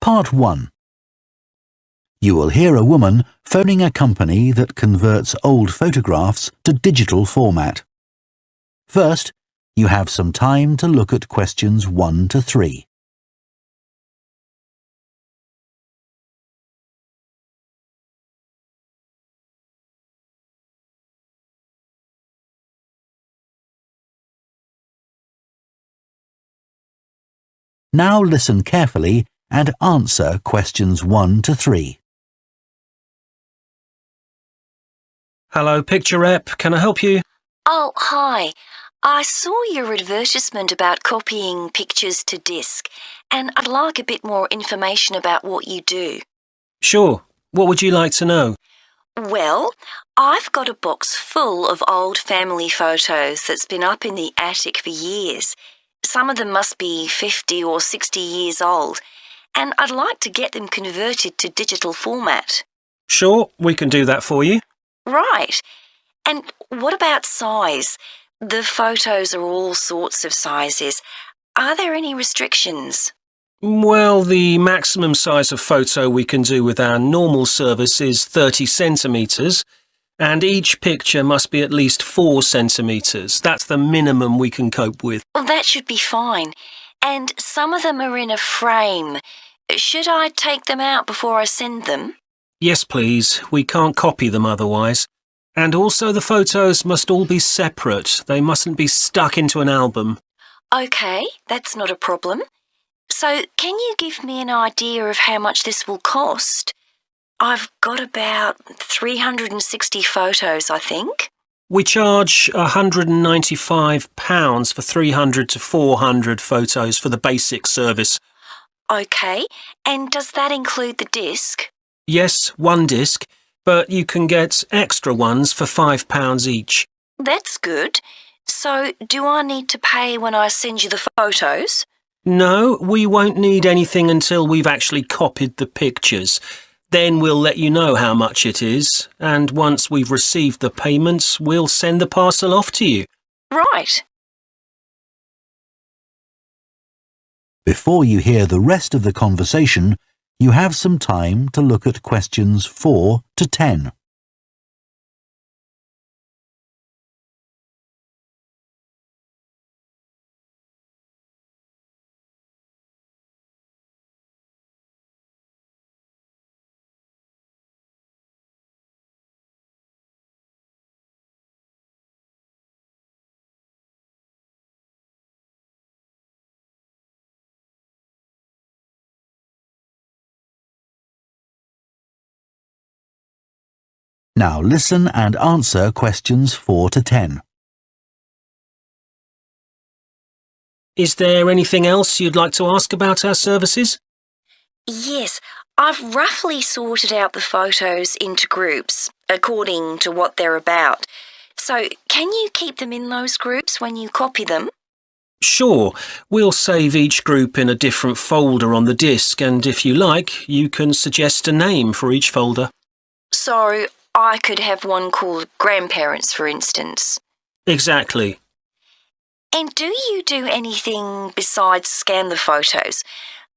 Part 1. You will hear a woman phoning a company that converts old photographs to digital format. First, you have some time to look at questions 1 to 3. Now listen carefully and answer questions 1 to 3. Hello, Picture Rep. Can I help you? Oh, hi. I saw your advertisement about copying pictures to disk, and I'd like a bit more information about what you do. Sure. What would you like to know? Well, I've got a box full of old family photos that's been up in the attic for years. Some of them must be 50 or 60 years old, and I'd like to get them converted to digital format. Sure, we can do that for you. Right. And what about size? The photos are all sorts of sizes. Are there any restrictions? Well, the maximum size of photo we can do with our normal service is 30 centimetres, and each picture must be at least 4 centimetres. That's the minimum we can cope with. Well, that should be fine. And some of them are in a frame. Should I take them out before I send them? Yes, please. We can't copy them otherwise. And also the photos must all be separate. They mustn't be stuck into an album. OK, that's not a problem. So can you give me an idea of how much this will cost? I've got about 360 photos, I think. We charge £195 for 300 to 400 photos for the basic service. OK, and does that include the disc? Yes, one disc, but you can get extra ones for £5 each. That's good. So do I need to pay when I send you the photos? No, we won't need anything until we've actually copied the pictures. Then we'll let you know how much it is, and once we've received the payments, we'll send the parcel off to you. Right. Before you hear the rest of the conversation, you have some time to look at questions 4 to 10. Now listen and answer questions 4 to 10. Is there anything else you'd like to ask about our services? Yes, I've roughly sorted out the photos into groups, according to what they're about. So can you keep them in those groups when you copy them? Sure, we'll save each group in a different folder on the disk, and if you like, you can suggest a name for each folder. So I could have one called Grandparents, for instance. Exactly. And do you do anything besides scan the photos?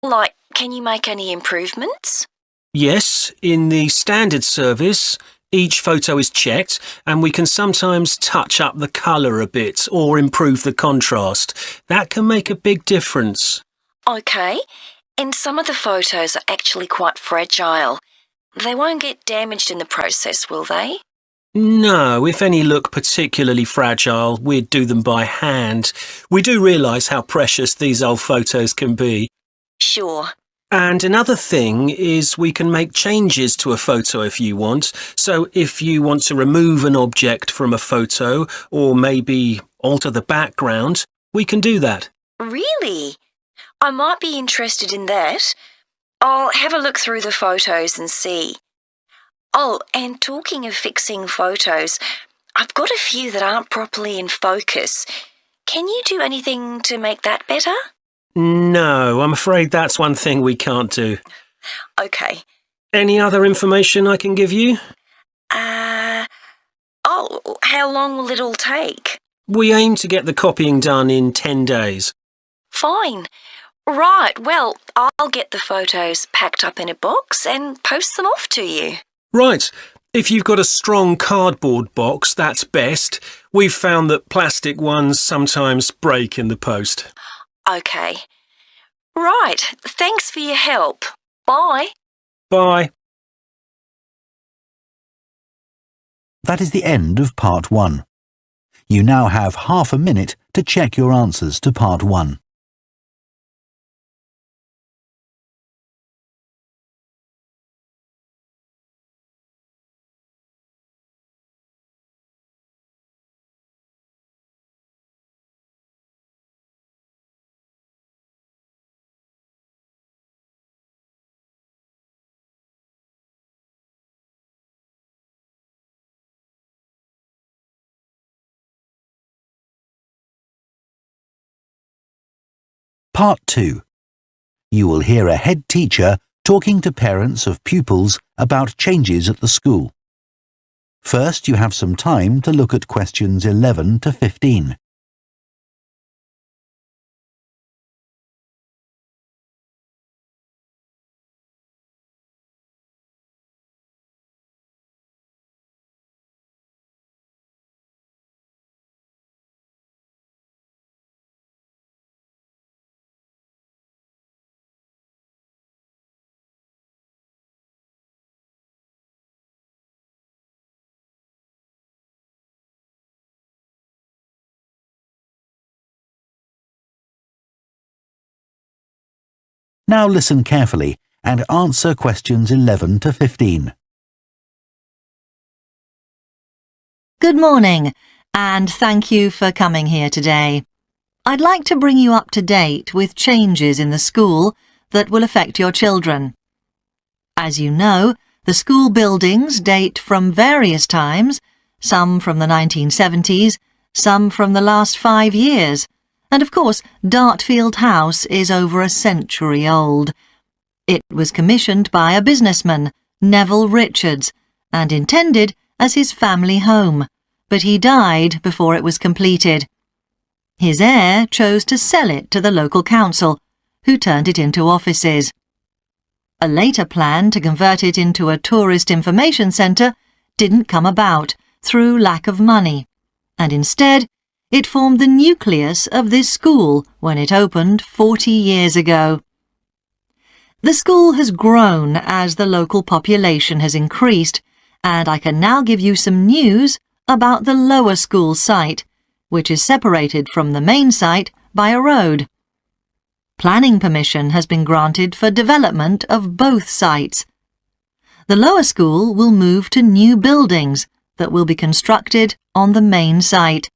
Like, can you make any improvements? Yes, in the standard service, each photo is checked, and we can sometimes touch up the colour a bit or improve the contrast. That can make a big difference. OK, and some of the photos are actually quite fragile. They won't get damaged in the process, will they? No, if any look particularly fragile, we'd do them by hand. We do realise how precious these old photos can be. Sure. And another thing is we can make changes to a photo if you want. So if you want to remove an object from a photo or maybe alter the background, we can do that. Really? I might be interested in that. I'll have a look through the photos and see. Oh, and talking of fixing photos, I've got a few that aren't properly in focus. Can you do anything to make that better? No, I'm afraid that's one thing we can't do. OK. Any other information I can give you? How long will it all take? We aim to get the copying done in 10 days. Fine. Right, well, I'll get the photos packed up in a box and post them off to you. Right. If you've got a strong cardboard box, that's best. We've found that plastic ones sometimes break in the post. OK. Right, thanks for your help. Bye. Bye. That is the end of part 1. You now have half a minute to check your answers to part 1. Part 2. You will hear a head teacher talking to parents of pupils about changes at the school. First, you have some time to look at questions 11 to 15. Now listen carefully and answer questions 11 to 15. Good morning, and thank you for coming here today. I'd like to bring you up to date with changes in the school that will affect your children. As you know, the school buildings date from various times, some from the 1970s, some from the last 5 years, and of course, Dartfield House is over a century old. It was commissioned by a businessman, Neville Richards, and intended as his family home, but he died before it was completed. His heir chose to sell it to the local council, who turned it into offices. A later plan to convert it into a tourist information centre didn't come about through lack of money, and instead it formed the nucleus of this school when it opened 40 years ago. The school has grown as the local population has increased, and I can now give you some news about the lower school site, which is separated from the main site by a road. Planning permission has been granted for development of both sites. The lower school will move to new buildings that will be constructed on the main site.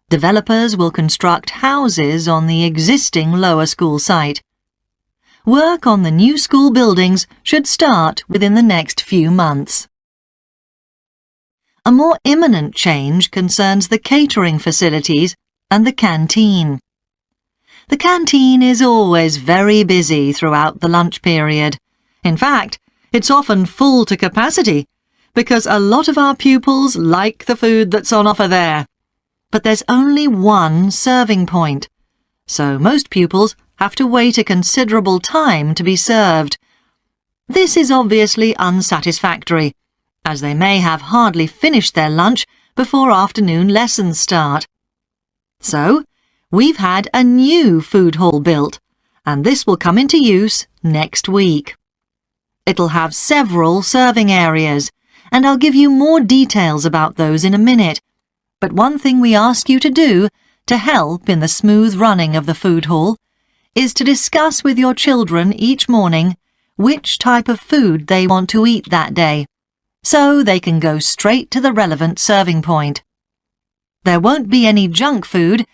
Developers will construct houses on the existing lower school site. Work on the new school buildings should start within the next few months. A more imminent change concerns the catering facilities and the canteen. The canteen is always very busy throughout the lunch period. In fact, it's often full to capacity because a lot of our pupils like the food that's on offer there. But there's only one serving point, so most pupils have to wait a considerable time to be served. This is obviously unsatisfactory, as they may have hardly finished their lunch before afternoon lessons start. So, we've had a new food hall built, and this will come into use next week. It'll have several serving areas, and I'll give you more details about those in a minute. But one thing we ask you to do to help in the smooth running of the food hall is to discuss with your children each morning which type of food they want to eat that day, so they can go straight to the relevant serving point. There won't be any junk food,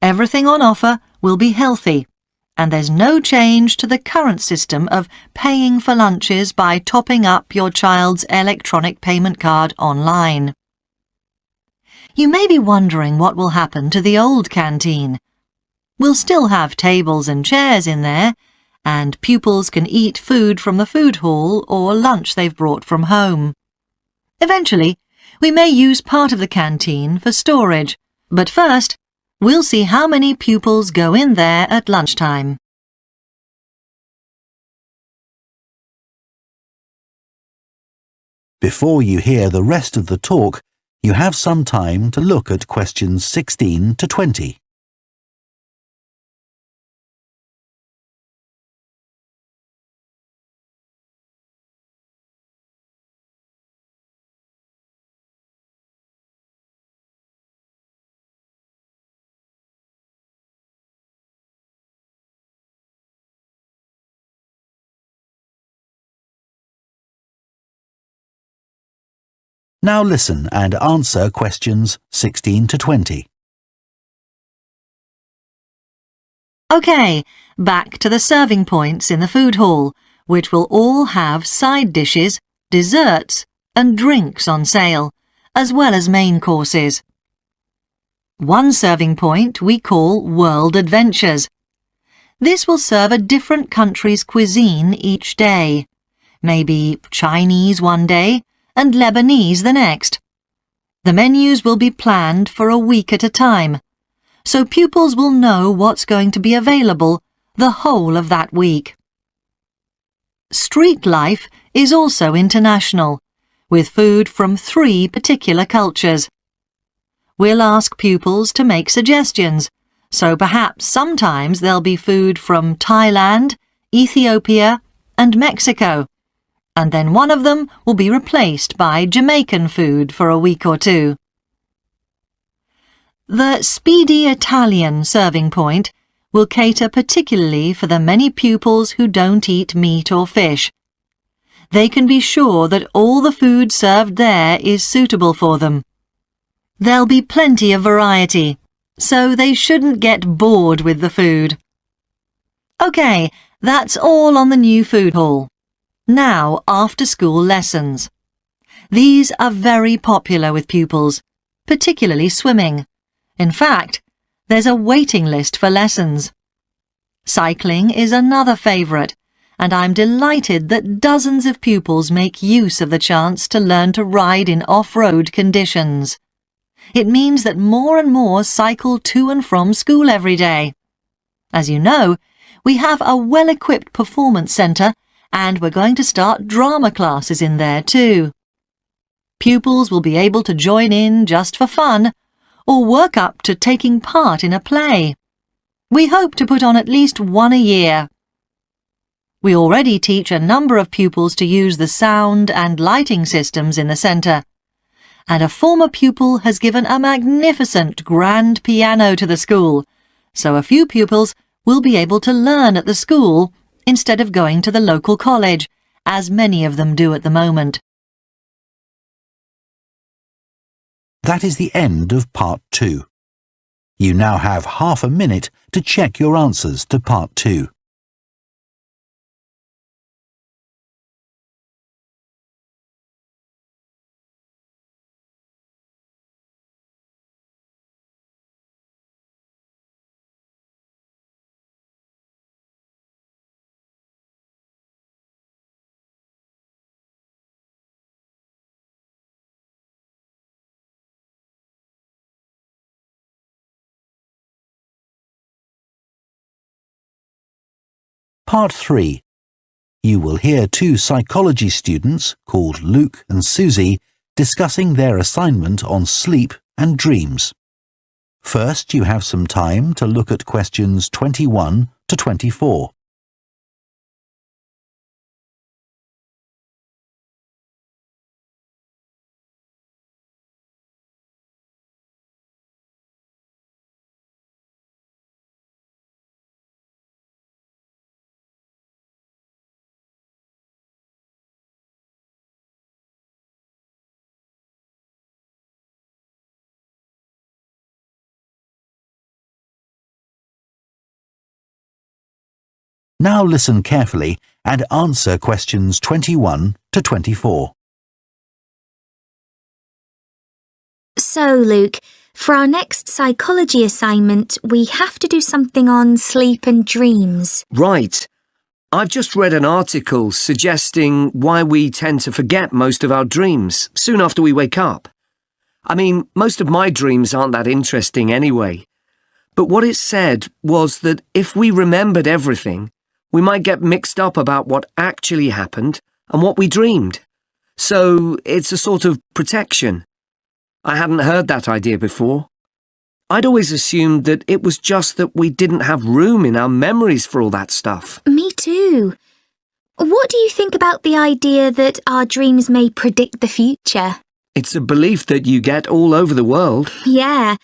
everything on offer will be healthy, and there's no change to the current system of paying for lunches by topping up your child's electronic payment card online. You may be wondering what will happen to the old canteen. We'll still have tables and chairs in there, and pupils can eat food from the food hall or lunch they've brought from home. Eventually, we may use part of the canteen for storage, but first, we'll see how many pupils go in there at lunchtime. Before you hear the rest of the talk, you have some time to look at questions 16 to 20. Now listen and answer questions 16 to 20. OK, back to the serving points in the food hall, which will all have side dishes, desserts and drinks on sale, as well as main courses. One serving point we call World Adventures. This will serve a different country's cuisine each day. Maybe Chinese one day and Lebanese the next. The menus will be planned for a week at a time, so pupils will know what's going to be available the whole of that week. Street life is also international, with food from 3 particular cultures. We'll ask pupils to make suggestions, so perhaps sometimes there'll be food from Thailand, Ethiopia and Mexico, and then one of them will be replaced by Jamaican food for a week or 2. The Speedy Italian serving point will cater particularly for the many pupils who don't eat meat or fish. They can be sure that all the food served there is suitable for them. There'll be plenty of variety, so they shouldn't get bored with the food. OK, that's all on the new food hall. Now, after-school lessons. These are very popular with pupils, particularly swimming. In fact, there's a waiting list for lessons. Cycling is another favourite, and I'm delighted that dozens of pupils make use of the chance to learn to ride in off-road conditions. It means that more and more cycle to and from school every day. As you know, we have a well-equipped performance centre, and we're going to start drama classes in there too. Pupils will be able to join in just for fun, or work up to taking part in a play. We hope to put on at least one a year. We already teach a number of pupils to use the sound and lighting systems in the centre, and a former pupil has given a magnificent grand piano to the school, so a few pupils will be able to learn at the school instead of going to the local college, as many of them do at the moment. That is the end of Part 2. You now have half a minute to check your answers to Part 2. Part 3. You will hear 2 psychology students, called Luke and Susie, discussing their assignment on sleep and dreams. First, you have some time to look at questions 21 to 24. Now listen carefully and answer questions 21 to 24. So, Luke, for our next psychology assignment, we have to do something on sleep and dreams. Right. I've just read an article suggesting why we tend to forget most of our dreams soon after we wake up. I mean, most of my dreams aren't that interesting anyway. But what it said was that if we remembered everything, we might get mixed up about what actually happened and what we dreamed. So it's a sort of protection. I hadn't heard that idea before. I'd always assumed that it was just that we didn't have room in our memories for all that stuff. Me too. What do you think about the idea that our dreams may predict the future? It's a belief that you get all over the world. Yeah,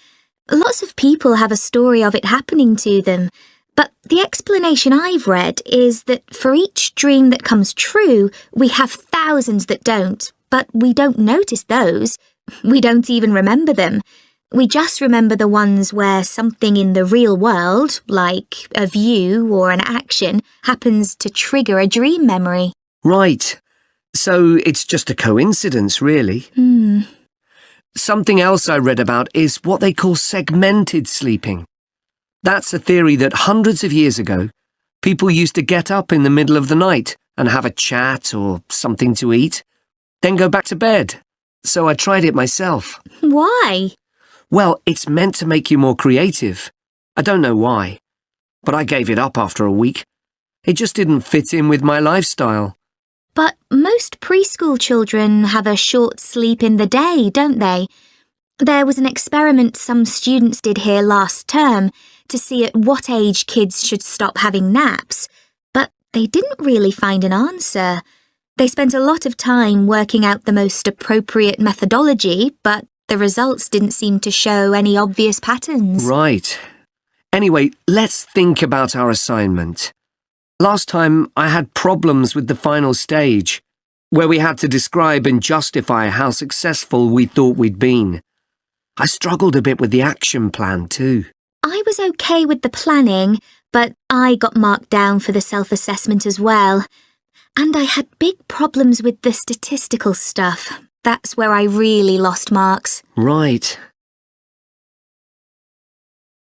lots of people have a story of it happening to them. But the explanation I've read is that for each dream that comes true, we have thousands that don't, but we don't notice those. We don't even remember them. We just remember the ones where something in the real world, like a view or an action, happens to trigger a dream memory. Right. So it's just a coincidence, really. Something else I read about is what they call segmented sleeping. That's a theory that hundreds of years ago, people used to get up in the middle of the night and have a chat or something to eat, then go back to bed. So I tried it myself. Why? Well, it's meant to make you more creative. I don't know why, but I gave it up after a week. It just didn't fit in with my lifestyle. But most preschool children have a short sleep in the day, don't they? There was an experiment some students did here last term to see at what age kids should stop having naps, but they didn't really find an answer. They spent a lot of time working out the most appropriate methodology, but the results didn't seem to show any obvious patterns. Right. Anyway, let's think about our assignment. Last time I had problems with the final stage, where we had to describe and justify how successful we thought we'd been. I struggled a bit with the action plan too. I was okay with the planning, but I got marked down for the self-assessment as well. And I had big problems with the statistical stuff. That's where I really lost marks. Right.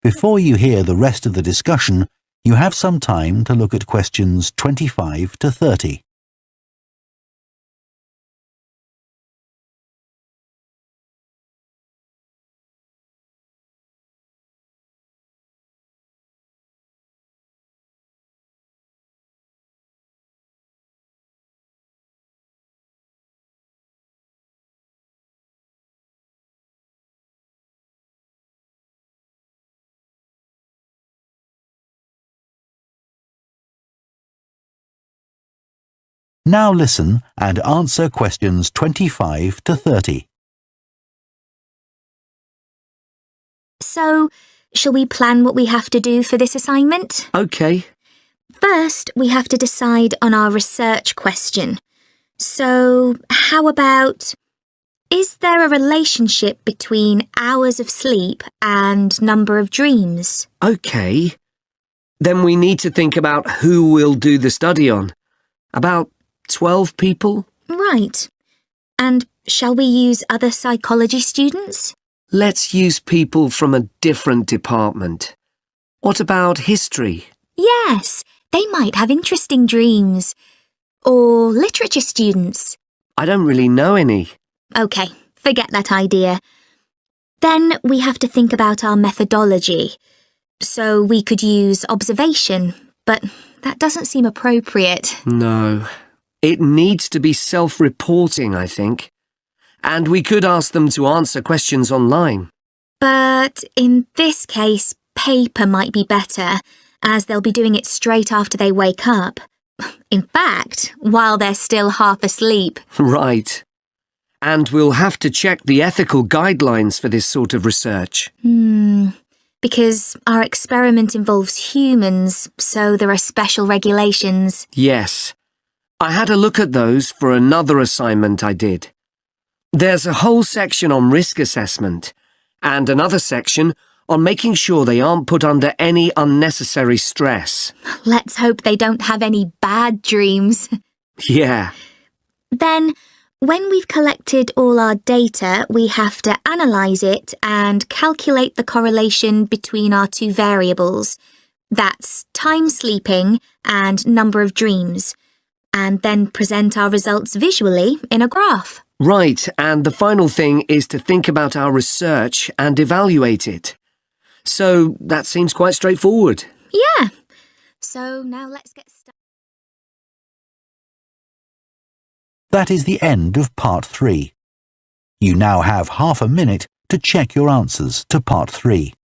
Before you hear the rest of the discussion, you have some time to look at questions 25 to 30. Now listen and answer questions 25 to 30. So, shall we plan what we have to do for this assignment? Okay. First, we have to decide on our research question. So, how about, is there a relationship between hours of sleep and number of dreams? Okay. Then we need to think about who we'll do the study on. About 12 people? Right. And shall we use other psychology students? Let's use people from a different department. What about history? Yes, they might have interesting dreams. Or literature students. I don't really know any. OK, forget that idea. Then we have to think about our methodology. So we could use observation, but that doesn't seem appropriate. No. It needs to be self-reporting, I think. And we could ask them to answer questions online. But in this case, paper might be better, as they'll be doing it straight after they wake up. In fact, while they're still half asleep. Right. And we'll have to check the ethical guidelines for this sort of research. Because our experiment involves humans, so there are special regulations. Yes. I had a look at those for another assignment I did. There's a whole section on risk assessment, and another section on making sure they aren't put under any unnecessary stress. Let's hope they don't have any bad dreams. Yeah. Then, when we've collected all our data, we have to analyse it and calculate the correlation between our two variables. That's time sleeping and number of dreams. And then present our results visually in a graph. Right, and the final thing is to think about our research and evaluate it. So that seems quite straightforward. Yeah. So now let's get started. That is the end of Part 3. You now have half a minute to check your answers to Part 3.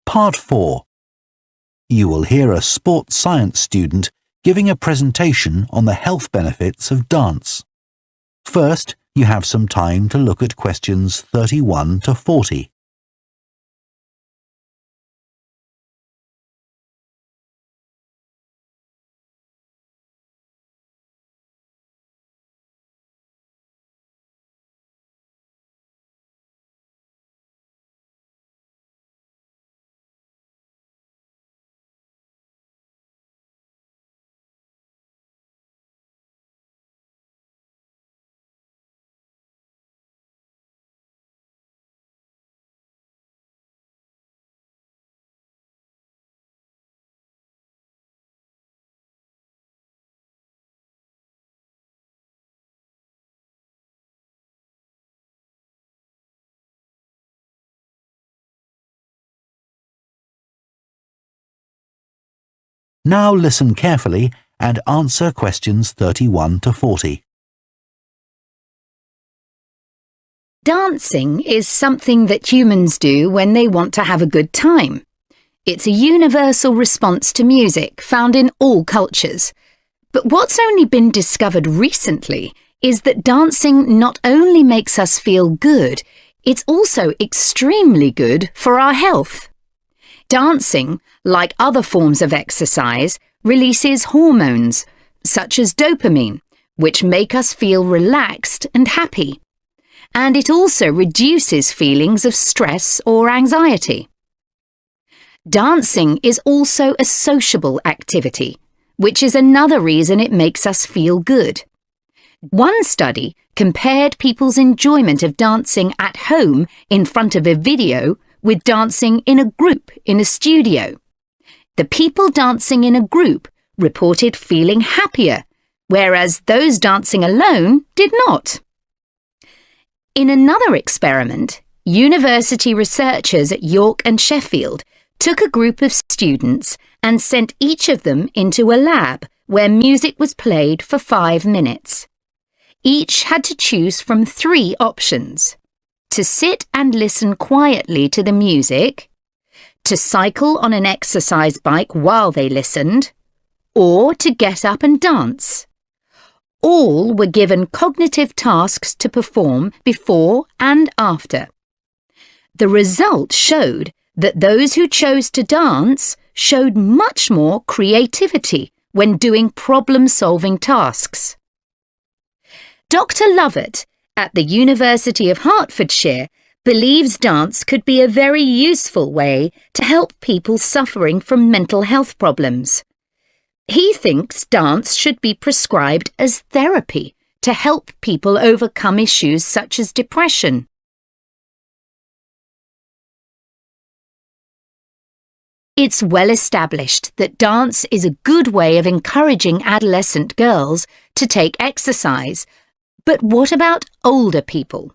Part 4. You will hear a sports science student giving a presentation on the health benefits of dance. First, you have some time to look at questions 31 to 40. Now listen carefully and answer questions 31 to 40. Dancing is something that humans do when they want to have a good time. It's a universal response to music found in all cultures. But what's only been discovered recently is that dancing not only makes us feel good, it's also extremely good for our health. Dancing, like other forms of exercise, releases hormones, such as dopamine, which make us feel relaxed and happy. And it also reduces feelings of stress or anxiety. Dancing is also a sociable activity, which is another reason it makes us feel good. One study compared people's enjoyment of dancing at home in front of a video with dancing in a group in a studio. The people dancing in a group reported feeling happier, whereas those dancing alone did not. In another experiment, university researchers at York and Sheffield took a group of students and sent each of them into a lab where music was played for 5 minutes. Each had to choose from 3 options: to sit and listen quietly to the music, to cycle on an exercise bike while they listened, or to get up and dance. All were given cognitive tasks to perform before and after. The result showed that those who chose to dance showed much more creativity when doing problem-solving tasks. Dr. Lovett at the University of Hertfordshire believes dance could be a very useful way to help people suffering from mental health problems. He thinks dance should be prescribed as therapy to help people overcome issues such as depression. It's well established that dance is a good way of encouraging adolescent girls to take exercise. But what about older people?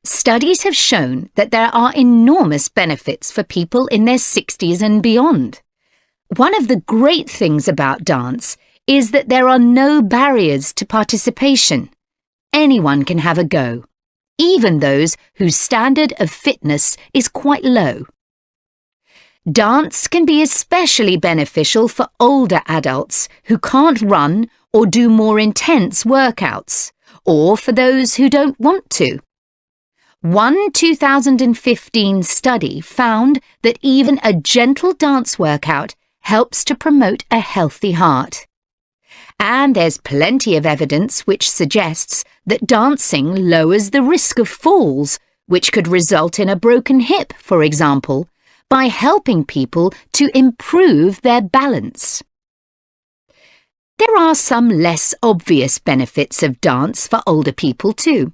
Studies have shown that there are enormous benefits for people in their 60s and beyond. One of the great things about dance is that there are no barriers to participation. Anyone can have a go, even those whose standard of fitness is quite low. Dance can be especially beneficial for older adults who can't run or do more intense workouts, or for those who don't want to. One 2015 study found that even a gentle dance workout helps to promote a healthy heart. And there's plenty of evidence which suggests that dancing lowers the risk of falls, which could result in a broken hip, for example, by helping people to improve their balance. There are some less obvious benefits of dance for older people too.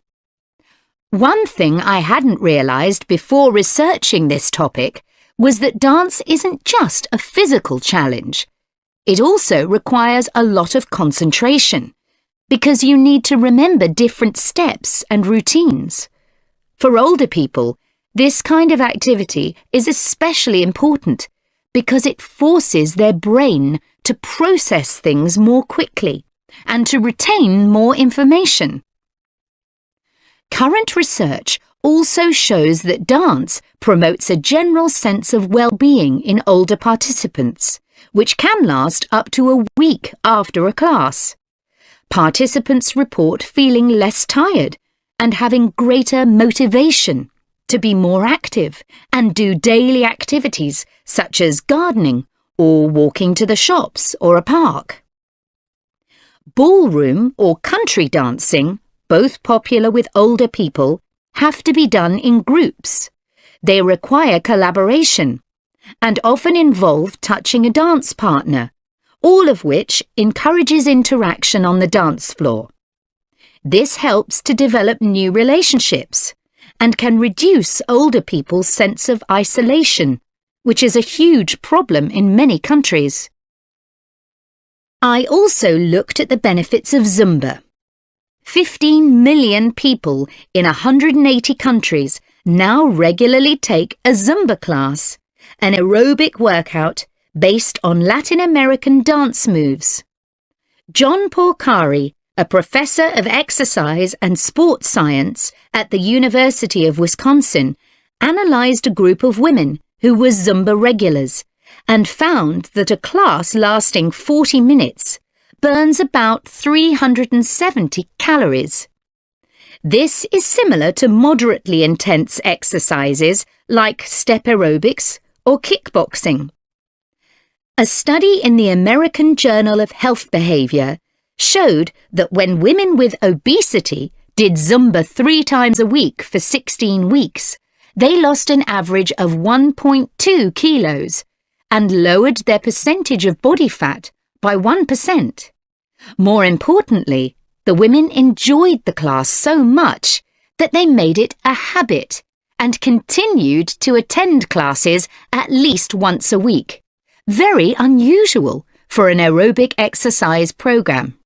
One thing I hadn't realised before researching this topic was that dance isn't just a physical challenge. It also requires a lot of concentration, because you need to remember different steps and routines. For older people, this kind of activity is especially important because it forces their brain to process things more quickly and to retain more information. Current research also shows that dance promotes a general sense of well-being in older participants, which can last up to a week after a class. Participants report feeling less tired and having greater motivation to be more active and do daily activities such as gardening or walking to the shops or a park. Ballroom or country dancing, both popular with older people, have to be done in groups. They require collaboration and often involve touching a dance partner, all of which encourages interaction on the dance floor. This helps to develop new relationships and can reduce older people's sense of isolation, which is a huge problem in many countries. I also looked at the benefits of Zumba. 15 million people in 180 countries now regularly take a Zumba class, an aerobic workout based on Latin American dance moves. John Porcari, a professor of exercise and sports science at the University of Wisconsin, analysed a group of women who were Zumba regulars and found that a class lasting 40 minutes burns about 370 calories. This is similar to moderately intense exercises like step aerobics or kickboxing. A study in the American Journal of Health Behaviour showed that when women with obesity did Zumba 3 times a week for 16 weeks, they lost an average of 1.2 kilos and lowered their percentage of body fat by 1%. More importantly, the women enjoyed the class so much that they made it a habit and continued to attend classes at least once a week. Very unusual for an aerobic exercise program.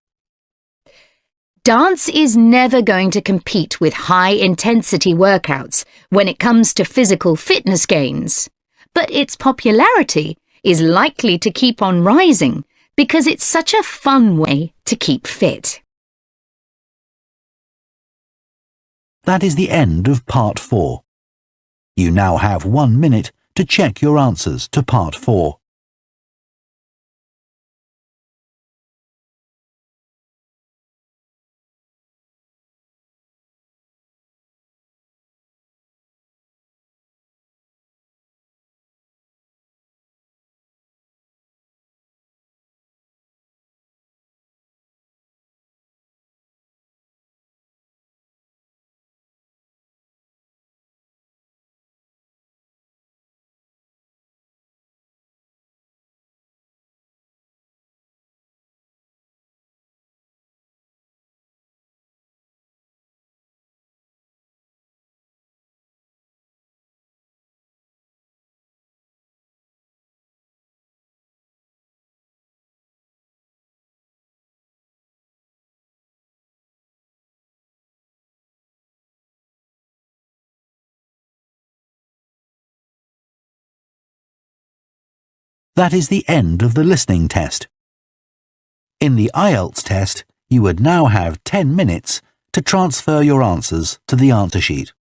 Dance is never going to compete with high-intensity workouts when it comes to physical fitness gains, but its popularity is likely to keep on rising because it's such a fun way to keep fit. That is the end of Part 4. You now have 1 minute to check your answers to Part 4. That is the end of the listening test. In the Ielts test, you would now have 10 minutes to transfer your answers to the answer sheet.